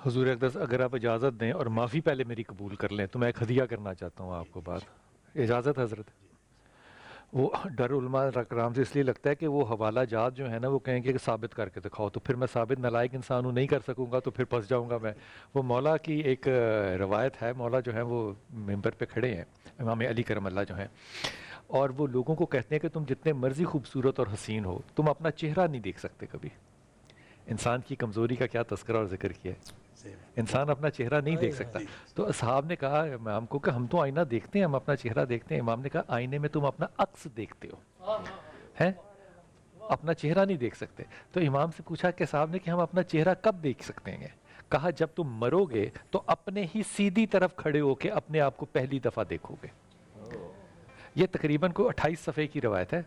حضور اقدس اگر آپ اجازت دیں اور معافی پہلے میری قبول کر لیں تو میں ایک ہدیہ کرنا چاہتا ہوں آپ کو بات اجازت حضرت؟ وہ ڈر علماء کرام سے اس لیے لگتا ہے کہ وہ حوالہ جات جو ہے نا وہ کہیں گے کہ ثابت کر کے دکھاؤ، تو پھر میں ثابت نالائق انسان ہوں، نہیں کر سکوں گا تو پھر پھنس جاؤں گا میں۔ وہ مولا کی ایک روایت ہے، مولا جو ہے وہ ممبر پہ کھڑے ہیں، امام علی کرم اللہ جو ہیں، اور وہ لوگوں کو کہتے ہیں کہ تم جتنے مرضی خوبصورت اور حسین ہو، تم اپنا چہرہ نہیں دیکھ سکتے کبھی۔ انسان کی کمزوری کا کیا تذکرہ اور ذکر کیا ہے، انسان اپنا چہرہ نہیں دیکھ سکتا۔ تو اصحاب نے کہا امام کو کہ ہم تو آئینہ دیکھتے ہیں، ہم اپنا چہرہ دیکھتے ہیں۔ امام نے کہا آئینے میں تم اپنا عکس دیکھتے ہو، ہیں اپنا چہرہ نہیں دیکھ سکتے۔ تو امام سے پوچھا کہ صاحب نے کہ ہم اپنا چہرہ کب دیکھ سکتے ہیں؟ کہا جب تم مرو گے تو اپنے ہی سیدھی طرف کھڑے ہو کے اپنے آپ کو پہلی دفعہ دیکھو گے۔ یہ تقریباً کو 28 صفحے کی روایت ہے،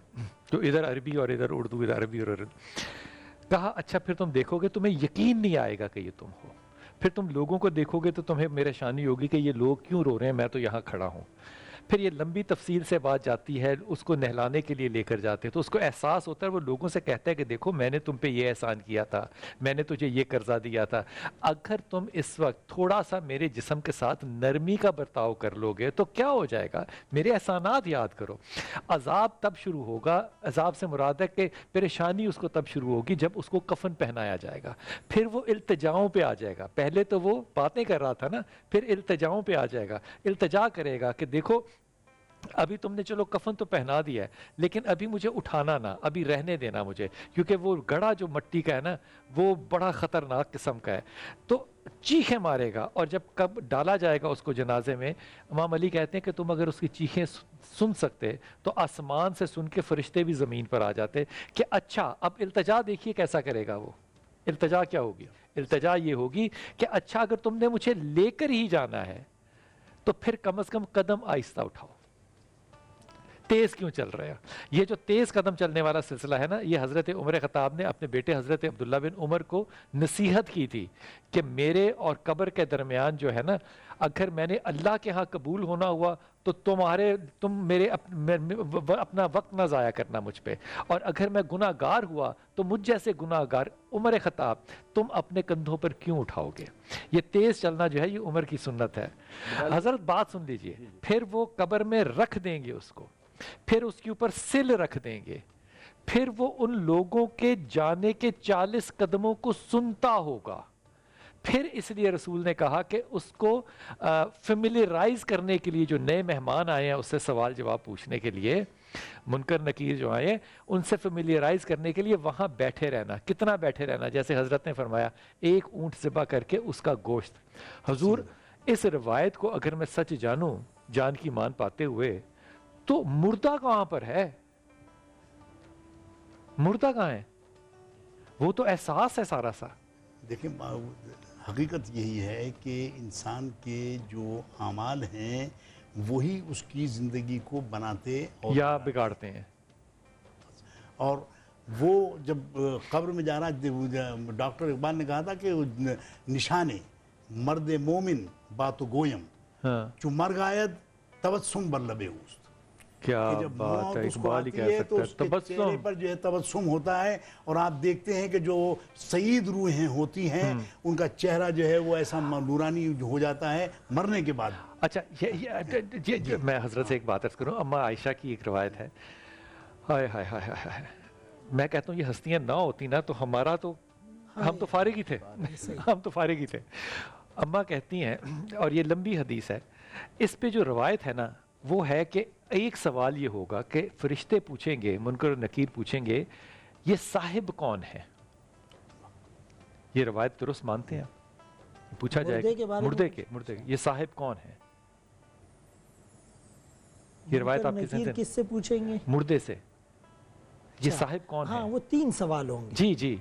تو ادھر عربی اور ادھر اردو، ادھر عربی اور اردو۔ کہا اچھا پھر تم دیکھو گے، تمہیں یقین نہیں آئے گا کہ یہ تم ہو، پھر تم لوگوں کو دیکھو گے تو تمہیں میرے شانی ہوگی کہ یہ لوگ کیوں رو رہے ہیں، میں تو یہاں کھڑا ہوں۔ پھر یہ لمبی تفصیل سے بات جاتی ہے، اس کو نہلانے کے لیے لے کر جاتے ہیں تو اس کو احساس ہوتا ہے، وہ لوگوں سے کہتا ہے کہ دیکھو میں نے تم پہ یہ احسان کیا تھا، میں نے تجھے یہ قرضہ دیا تھا، اگر تم اس وقت تھوڑا سا میرے جسم کے ساتھ نرمی کا برتاؤ کر لو گے تو کیا ہو جائے گا، میرے احسانات یاد کرو۔ عذاب تب شروع ہوگا، عذاب سے مراد ہے کہ پریشانی اس کو تب شروع ہوگی جب اس کو کفن پہنایا جائے گا، پھر وہ التجاؤں پہ آ جائے گا۔ پہلے تو وہ باتیں کر رہا تھا نا، پھر التجاؤں پہ آ جائے گا، التجا کرے گا کہ دیکھو ابھی تم نے چلو کفن تو پہنا دیا ہے لیکن ابھی مجھے اٹھانا نہ، ابھی رہنے دینا مجھے، کیونکہ وہ گڑھا جو مٹی کا ہے نا وہ بڑا خطرناک قسم کا ہے۔ تو چیخیں مارے گا، اور جب کب ڈالا جائے گا اس کو جنازے میں، امام علی کہتے ہیں کہ تم اگر اس کی چیخیں سن سکتے تو آسمان سے سن کے فرشتے بھی زمین پر آ جاتے کہ اچھا اب التجا دیکھیے کیسا کرے گا وہ۔ التجا کیا ہوگی؟ التجا یہ ہوگی کہ اچھا اگر تم نے مجھے لے کر ہی جانا ہے تو پھر کم از کم قدم آہستہ اٹھاؤ، تیز کیوں چل رہے ہیں؟ یہ جو تیز قدم چلنے والا سلسلہ ہے نا، یہ حضرت عمر خطاب نے اپنے بیٹے حضرت عبداللہ بن عمر کو نصیحت کی تھی کہ میرے اور قبر کے درمیان جو ہے نا، اگر میں نے اللہ کے ہاں قبول ہونا ہوا تو تم میرے اپنا وقت نہ ضائع کرنا مجھ پہ، اور اگر میں گناہ گار ہوا تو مجھ جیسے گناہ گار عمر خطاب تم اپنے کندھوں پر کیوں اٹھاؤ گے؟ یہ تیز چلنا جو ہے یہ عمر کی سنت ہے۔ حضرت بات سن لیجئے، پھر وہ قبر میں رکھ دیں گے اس کو، پھر اس کے اوپر سل رکھ دیں گے، پھر وہ ان لوگوں کے جانے کے 40 قدموں کو سنتا ہوگا۔ پھر اس لیے رسول نے کہا کہ اس کو فیملیرائز کرنے کے لیے جو نئے مہمان آئے ہیں اس سے سوال جواب پوچھنے کے لیے، منکر نکیر جو آئے ان سے فیملیرائز کرنے کے لیے وہاں بیٹھے رہنا۔ کتنا بیٹھے رہنا؟ جیسے حضرت نے فرمایا ایک اونٹ ذبح کر کے اس کا گوشت۔ حضور اس روایت کو اگر میں سچ جانوں، جان کی مان پاتے ہوئے، تو مردہ کہاں پر ہے؟ مردہ کہاں ہے؟ وہ تو احساس ہے سارا سا۔ دیکھیں حقیقت یہی ہے کہ انسان کے جو اعمال ہیں وہی اس کی زندگی کو بناتے اور یا بگاڑتے ہیں۔ اور وہ جب قبر میں جانا، ڈاکٹر اقبال نے کہا تھا کہ نشانے مرد مومن باتو گویم چو مرگ آید تبسم بر لب اوست، کیا کہ جب بات موت ہے، اس کو اقبال ہی آتی کہہ ہے تو سکتا اس ہے کے چہرے تبسم۔ پر جو ہے تبسم ہوتا ہے، اور آپ دیکھتے ہیں کہ جو سعید روحیں ہوتی ہیں ان کا چہرہ جو ہے وہ ایسا نورانی ہو جاتا ہے مرنے کے بعد۔ اچھا میں حضرت سے ایک بات عرض کروں، اما عائشہ کی ایک روایت ہے، ہائے ہائے ہائے ہائے، میں کہتا ہوں یہ ہستیاں نہ ہوتی نا تو ہمارا تو ہم تو فارغ ہی تھے، ہم تو فارغ ہی تھے۔ اماں کہتی ہیں، اور یہ لمبی حدیث ہے، اس پہ جو روایت ہے نا وہ ہے کہ ایک سوال یہ ہوگا کہ فرشتے پوچھیں گے، منکر و نکیر پوچھیں گے یہ صاحب کون ہے؟ یہ روایت درست مانتے ہیں؟ پوچھا جائے گا مردے کے یہ صاحب کون ہے؟ یہ روایت آپ کس سے پوچھیں گے؟ مردے سے، یہ صاحب کون ہے؟ ہاں وہ 3 سوال ہوں گے۔ جی جی،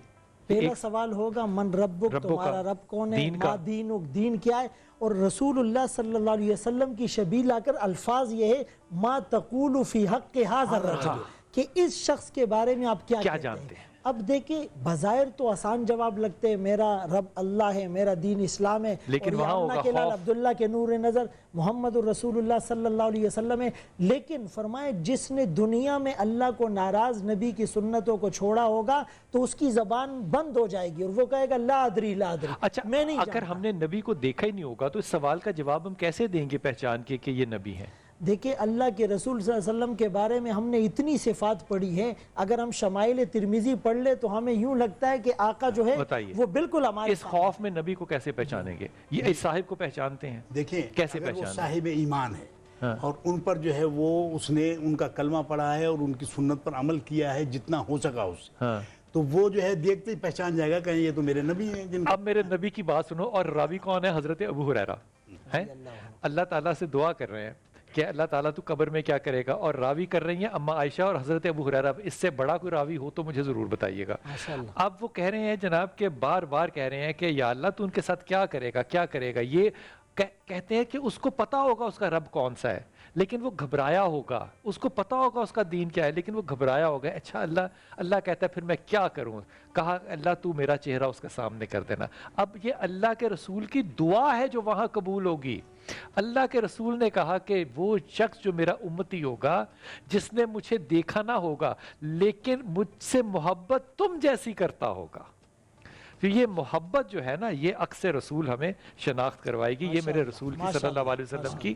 پہلا سوال ہوگا من ربک، تمہارا رب کون ہے، ما دینک، دین کیا ہے، اور رسول اللہ صلی اللہ علیہ وسلم کی شبیہ لا کر الفاظ یہ ہے ما تقول فی حق ھذا الرجل، کہ اس شخص کے بارے میں آپ کیا جانتے ہیں۔ اب دیکھیں بظاہر تو آسان جواب لگتے ہیں، میرا رب اللہ ہے، میرا دین اسلام ہے، لیکن اور وہاں یامنہ ہوگا کے لال خوف۔ عبداللہ کے نور نظر محمد الرسول اللہ صلی اللہ علیہ وسلم ہے۔ لیکن فرمائے جس نے دنیا میں اللہ کو ناراض نبی کی سنتوں کو چھوڑا ہوگا تو اس کی زبان بند ہو جائے گی اور وہ کہے گا لا ادری لا ادری، اچھا میں نہیں اگر جانتا۔ ہم نے نبی کو دیکھا ہی نہیں ہوگا تو اس سوال کا جواب ہم کیسے دیں گے پہچان کے کہ یہ نبی ہیں؟ دیکھیں اللہ کے رسول صلی اللہ علیہ وسلم کے بارے میں ہم نے اتنی صفات پڑھی ہیں، اگر ہم شمائل ترمذی پڑھ لے تو ہمیں یوں لگتا ہے کہ آقا جو ہے بتائیے وہ بالکل ہمارے اس خوف میں نبی کو کیسے پہچانیں گے؟ یہ اس صاحب کو پہچانتے ہیں؟ دیکھیں کیسے اگر وہ پہچانا؟ صاحب ایمان ہے ہاں۔ اور ان پر جو ہے وہ اس نے ان کا کلمہ پڑھا ہے اور ان کی سنت پر عمل کیا ہے جتنا ہو سکا اس سے، ہاں۔ تو وہ جو ہے دیکھتے ہی پہچان جائے گا کہ یہ تو میرے نبی ہیں جن اب میرے نبی کی بات سنو، اور راوی کون ہے؟ حضرت ابو ہریرہ ہیں۔ اللہ تعالیٰ سے دعا کر رہے ہیں کہ اللہ تعالیٰ تو قبر میں کیا کرے گا، اور راوی کر رہی ہیں اما عائشہ اور حضرت ابو ہریرہ۔ اس سے بڑا کوئی راوی ہو تو مجھے ضرور بتائیے گا۔ ماشاءاللہ۔ اب وہ کہہ رہے ہیں جناب کہ بار بار کہہ رہے ہیں کہ یا اللہ تو ان کے ساتھ کیا کرے گا، کیا کرے گا۔ یہ کہتے ہیں کہ اس کو پتا ہوگا اس کا رب کون سا ہے، لیکن وہ گھبرایا ہوگا، اس کو پتا ہوگا اس کا دین کیا ہے، لیکن وہ گھبرایا ہوگا۔ اچھا اللہ کہتا ہے پھر میں کیا کروں؟ کہا اللہ تو میرا چہرہ اس کے سامنے کر دینا۔ اب یہ اللہ کے رسول کی دعا ہے جو وہاں قبول ہوگی۔ اللہ کے رسول نے کہا کہ وہ شخص جو میرا امتی ہوگا، جس نے مجھے دیکھا نہ ہوگا لیکن مجھ سے محبت تم جیسی کرتا ہوگا۔ تو یہ محبت جو ہے نا، یہ عکس رسول ہمیں شناخت کروائے گی۔ یہ میرے رسول کی صلی اللہ علیہ وسلم کی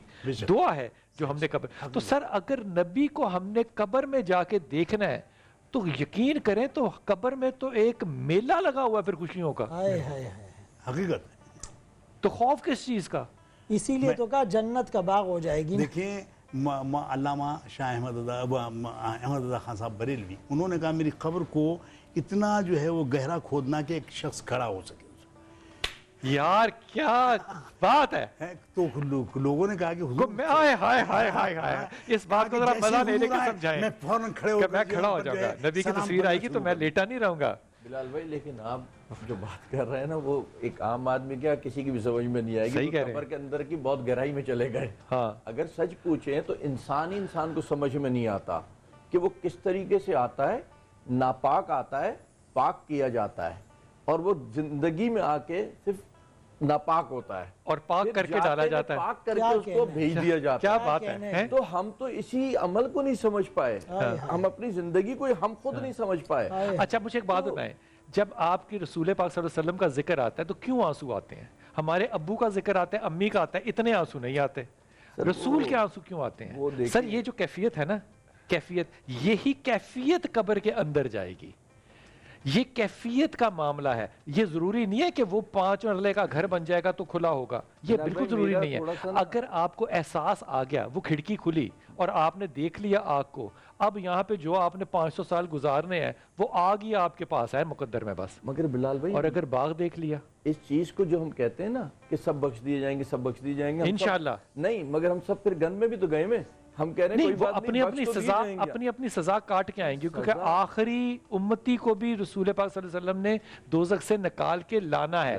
دعا ہے جو ہم نے قبر۔ تو سر اگر نبی کو ہم نے قبر میں جا کے دیکھنا ہے تو یقین کریں تو قبر میں تو ایک میلہ لگا ہوا ہے پھر خوشیوں کا۔ ہائے ہائے ہائے، حقیقت۔ تو خوف کس چیز کا؟ اسی لیے تو کہا جنت کا باغ ہو جائے گی نا۔ دیکھیں علامہ شاہ احمد رضا خان صاحب بریلوی، انہوں نے کہا میری قبر کو اتنا جو ہے وہ گہرا کھودنا کہ ایک شخص کھڑا ہو سکے۔ یار کیا بات ہے! تو لوگوں نے کہا کہ حضور ہائے ہائے ہائے ہائے ہائے، اس بات کو ذرا مزہ لینے کے سمجھائیں میں فوراً کھڑے ہو کہ میں کھڑا ہو جاؤں گا، نبی کی تصویر آئے گی تو میں لیٹا نہیں رہوں گا۔ بلال بھائی لیکن آپ جو بات کر رہے ہیں نا وہ ایک عام آدمی کیا کسی کی بھی سمجھ میں نہیں آئے گی۔ قبر کے اندر کی بہت گہرائی میں چلے گئے۔ ہاں اگر سچ پوچھیں تو انسان کو سمجھ میں نہیں آتا کہ وہ کس طریقے سے آتا ہے، ناپاک آتا ہے، پاک کیا جاتا ہے، اور وہ زندگی میں آ کے صرف ناپاک ہوتا ہے اور پاک کر کے ڈالا جاتا ہے۔ پاک کر کے اس کو بھیج دیا جاتا کیا ہے۔ بات ہے! تو ہم تو اسی عمل کو نہیں سمجھ پائے، ہم اپنی زندگی کو ہم خود نہیں سمجھ پائے۔ اچھا مجھے ایک بات بتائیں، جب آپ کی رسول پاک صلی اللہ علیہ وسلم کا ذکر آتا ہے تو کیوں آنسو آتے ہیں؟ ہمارے ابو کا ذکر آتا ہے، امی کا آتا ہے، اتنے آنسو نہیں آتے۔ رسول کے آنسو کیوں آتے ہیں؟ سر یہ جو کیفیت ہے نا، کیفیت، یہی کیفیت قبر کے اندر جائے گی۔ یہ کیفیت کا معاملہ ہے۔ یہ ضروری نہیں ہے کہ وہ 5 مرلے کا گھر بن جائے گا تو کھلا ہوگا، یہ بالکل ضروری نہیں ہے۔ اگر آپ کو احساس آ گیا، وہ کھڑکی کھلی اور آپ نے دیکھ لیا آگ کو، اب یہاں پہ جو آپ نے 500 سال گزارنے ہیں وہ آگ ہی آپ کے پاس ہے مقدر میں بس۔ مگر بلال بھائی اور اگر باغ دیکھ لیا، اس چیز کو جو ہم کہتے ہیں نا کہ سب بخش دیے جائیں گے، سب بخش دیے جائیں گے، انشاءاللہ نہیں، مگر ہم سب پھر گن میں بھی تو گئے میں، ہم کہہ رہے ہیں نہیں، کوئی وہ بات اپنی اپنی بخش تو دیے سزا جائیں گے۔ اپنی سزا کاٹ کے آئیں گے، کیونکہ آخری امتی کو بھی رسول پاک صلی اللہ علیہ وسلم نے دوزخ سے نکال کے لانا ہے۔